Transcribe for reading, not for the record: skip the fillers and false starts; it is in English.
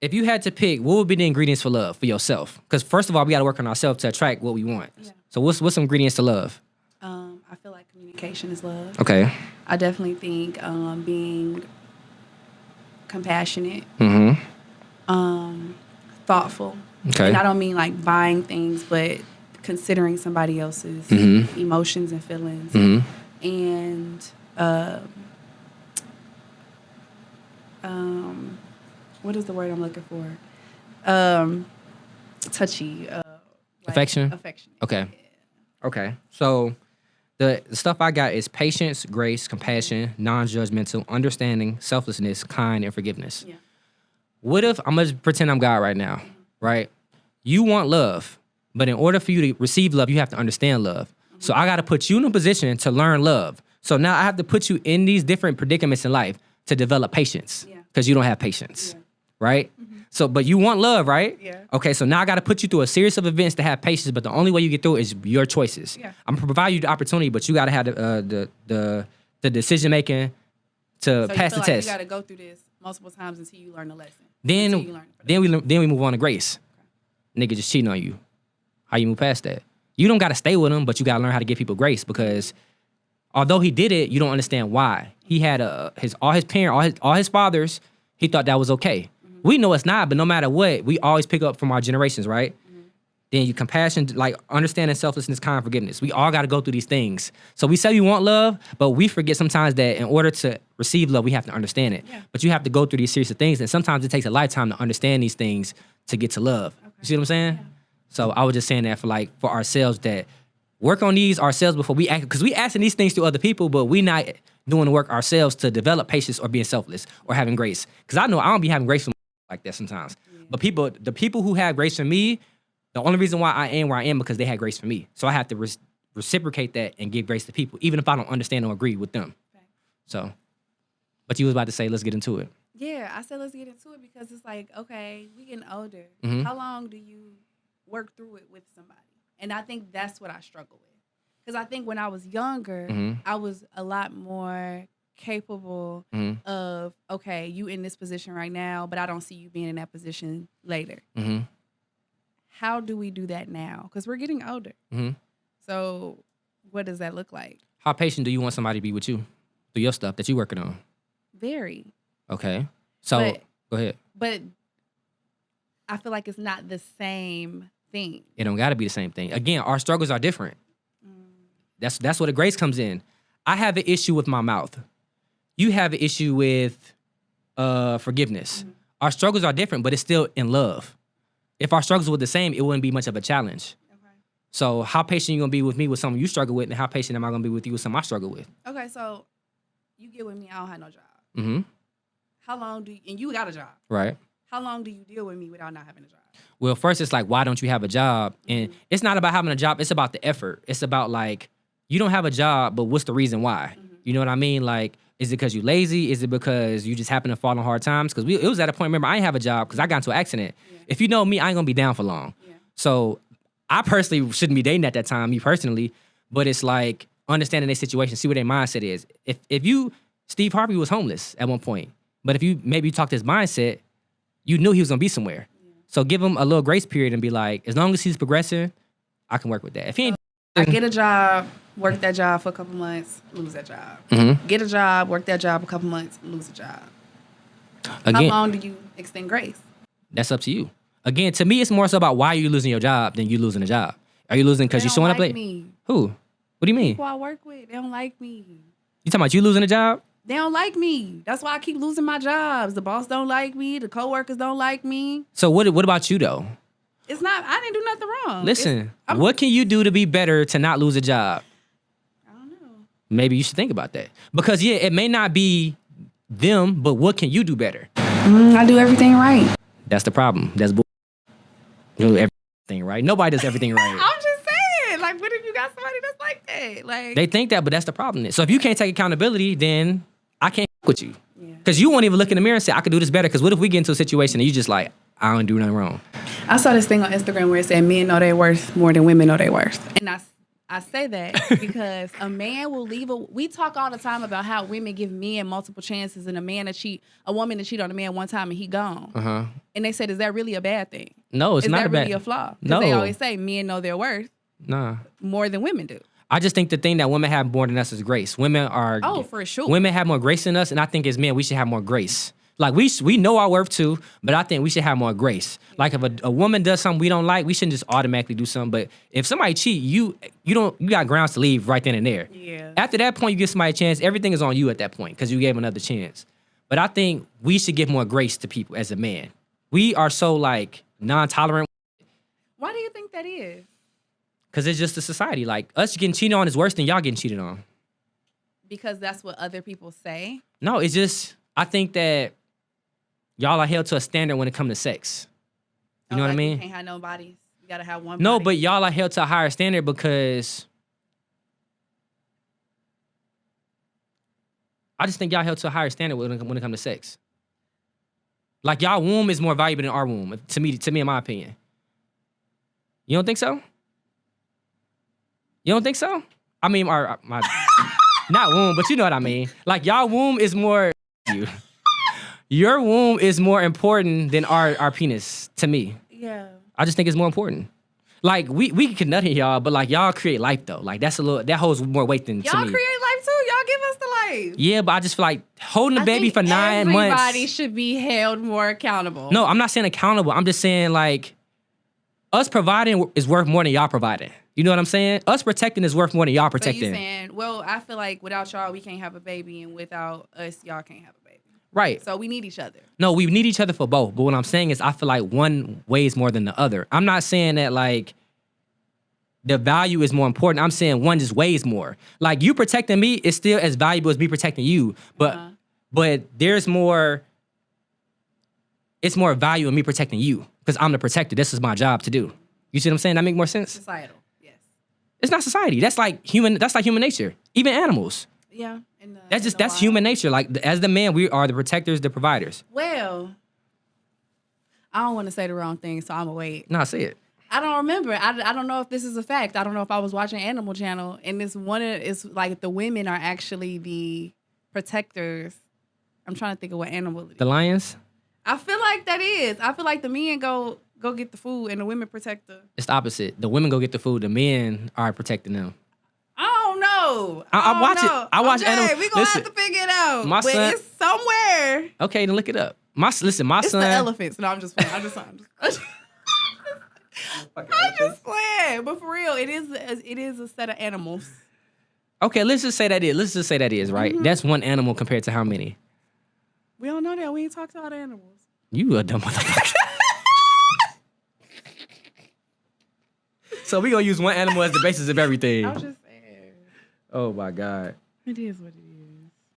If you had to pick, what would be the ingredients for love for yourself? Because first of all, we got to work on ourselves to attract what we want. Yeah. So what's some ingredients to love? I feel like communication is love. Okay. I definitely think being compassionate, thoughtful. Okay. And I don't mean like buying things, but considering somebody else's emotions and feelings. And what is the word I'm looking for? Touchy. Affection? Affectionate. Okay. Yeah. Okay. So the stuff I got is patience, grace, compassion, non-judgmental, understanding, selflessness, kind, and forgiveness. Yeah. What if, I'm going to pretend I'm God right now, right? You want love, but in order for you to receive love, you have to understand love. So I got to put you in a position to learn love. So now I have to put you in these different predicaments in life to develop patience because you don't have patience, right? So, but you want love, right? Yeah. Okay, so now I got to put you through a series of events to have patience, but the only way you get through it is your choices. Yeah. I'm gonna provide you the opportunity, but you got to have the decision making to So pass you the feel test. like you got to go through this multiple times until you learn the lesson. Then we move on to grace. Nigga just cheating on you. How you move past that? You don't got to stay with him, but you got to learn how to give people grace because although he did it, you don't understand why. He had all his parents, all his fathers. He thought that was okay. We know it's not, but no matter what, we always pick up from our generations, right? Then you compassion, like understanding selflessness, kind forgiveness. We all got to go through these things. So we say we want love, but we forget sometimes that in order to receive love, we have to understand it. Yeah. But you have to go through these series of things, and sometimes it takes a lifetime to understand these things to get to love. Okay. You see what I'm saying? Yeah. So I was just saying that for ourselves, that work on these ourselves before we act, because we asking these things to other people, but we not doing the work ourselves to develop patience or being selfless or having grace. Because I know I don't be having grace for like that sometimes. Yeah. But the people who have grace for me, the only reason why I am where I am because they had grace for me. So I have to reciprocate that and give grace to people, even if I don't understand or agree with them. Okay. So, but you was about to say, let's get into it. Yeah, I said let's get into it because it's like, okay, we getting older. How long do you work through it with somebody? And I think that's what I struggle with. Because I think when I was younger, I was a lot more capable of, okay, you in this position right now, but I don't see you being in that position later. How do we do that now? Because we're getting older. So what does that look like? How patient do you want somebody to be with you through your stuff that you're working on? Very. Okay. So go ahead. But I feel like it's not the same thing. It don't got to be the same thing. Again, our struggles are different. That's where the grace comes in. I have an issue with my mouth. You have an issue with forgiveness. Our struggles are different, but it's still in love. If our struggles were the same, it wouldn't be much of a challenge. Okay. So how patient you going to be with me with something you struggle with, and how patient am I going to be with you with something I struggle with? Okay, so you get with me, I don't have no job. How long and you got a job. Right. How long do you deal with me without not having a job? Well, first it's like, why don't you have a job? And it's not about having a job, it's about the effort. It's about like, you don't have a job, but what's the reason why? You know what I mean? Like, is it because you lazy? Is it because you just happen to fall on hard times? Because it was at a point, remember, I didn't have a job because I got into an accident. Yeah. If you know me, I ain't gonna be down for long. Yeah. So I personally shouldn't be dating at that time, me personally, but it's like understanding their situation, see what their mindset is. If Steve Harvey was homeless at one point, but if you talk to his mindset, you knew he was gonna be somewhere. Yeah. So give him a little grace period and be like, as long as he's progressing, I can work with that. If he ain't I get a job, work that job for a couple months, lose that job. Get a job, work that job a couple months, lose a job. Again, how long do you extend grace? That's up to you. Again, to me, it's more so about why you're losing your job than you losing a job. Are you losing because you're showing up late? Me. Who? What do you mean? People I work with, they don't like me. You talking about you losing a job? They don't like me. That's why I keep losing my jobs. The boss don't like me. The coworkers don't like me. So what about you though? It's not, I didn't do nothing wrong. Listen, what can you do to be better to not lose a job? I don't know. Maybe you should think about that. Because yeah, it may not be them, but what can you do better? I do everything right. That's the problem. That's bull. You do everything right. Nobody does everything right. I'm just saying, like, what if you got somebody that's like that? Like, they think that, but that's the problem. So if you can't take accountability, then I can't with you. Because you won't even look in the mirror and say, I could do this better. Because what if we get into a situation and you just like, I don't do nothing wrong? I saw this thing on Instagram where it said men know their worth more than women know their worth. And I say that because a man will leave we talk all the time about how women give men multiple chances and a woman to cheat on a man one time and he gone. Uh-huh. And they said, is that really a bad thing? No, it's is not that a bad. really a flaw? Because No. they always say men know their worth. Nah. More than women do. I just think the thing that women have more than us is grace. Women are. Oh, for sure. Women have more grace than us, and I think as men we should have more grace. Like we know our worth too, but I think we should have more grace. Like if a woman does something we don't like, we shouldn't just automatically do something. But if somebody cheat, you got grounds to leave right then and there. Yeah. After that point, you give somebody a chance. Everything is on you at that point because you gave another chance. But I think we should give more grace to people as a man. We are so like non-tolerant. Why do you think that is? Because it's just a society. Like us getting cheated on is worse than y'all getting cheated on. Because that's what other people say? No, it's just I think that y'all are held to a standard when it comes to sex. You know what I mean? You can't have no bodies. You gotta have one body. No, but y'all are held to a higher standard because I just think y'all held to a higher standard when it comes to sex. Like y'all womb is more valuable than our womb, to me, in my opinion. You don't think so? You don't think so? I mean, my not womb, but you know what I mean. Like y'all womb is more you. Your womb is more important than our penis to me. Yeah. I just think it's more important. Like we can nut in y'all, but like y'all create life though. Like that holds more weight than y'all to me. Y'all create life too. Y'all give us the life. Yeah, but I just feel like holding a baby for 9 months. Everybody should be held more accountable. No, I'm not saying accountable. I'm just saying like us providing is worth more than y'all providing. You know what I'm saying? Us protecting is worth more than y'all protecting. So you saying, well, I feel like without y'all we can't have a baby, and without us y'all can't have a baby. Right. So we need each other. No, we need each other for both. But what I'm saying is I feel like one weighs more than the other. I'm not saying that like the value is more important. I'm saying one just weighs more. Like you protecting me is still as valuable as me protecting you. But there's more, it's more value in me protecting you because I'm the protector. This is my job to do. You see what I'm saying? That make more sense? Societal, yes. It's not society. That's like human nature. Even animals. Yeah. That's human nature. Like as the man, we are the protectors, the providers. Well, I don't want to say the wrong thing, so I'm gonna wait. No, say it. I don't remember. I don't know if this is a fact. I don't know if I was watching Animal Channel, and it's like the women are actually the protectors. I'm trying to think of what animal it is. The lions? I feel like that is. I feel like the men go get the food, and the women protect the. It's the opposite. The women go get the food. The men are protecting them. I don't know. I watch it. I watch Animal. We gonna have to figure it out. My son, it's somewhere. Okay, then look it up. My son. It's the elephants. No, I'm just playing. I'm just playing. But for real, it is a set of animals. Okay, let's just say that is right. Mm-hmm. That's one animal compared to how many? We don't know that. We ain't talked to all the animals. You a dumb motherfucker. So we gonna use one animal as the basis of everything. I'm just saying. Oh my God. It is what it is.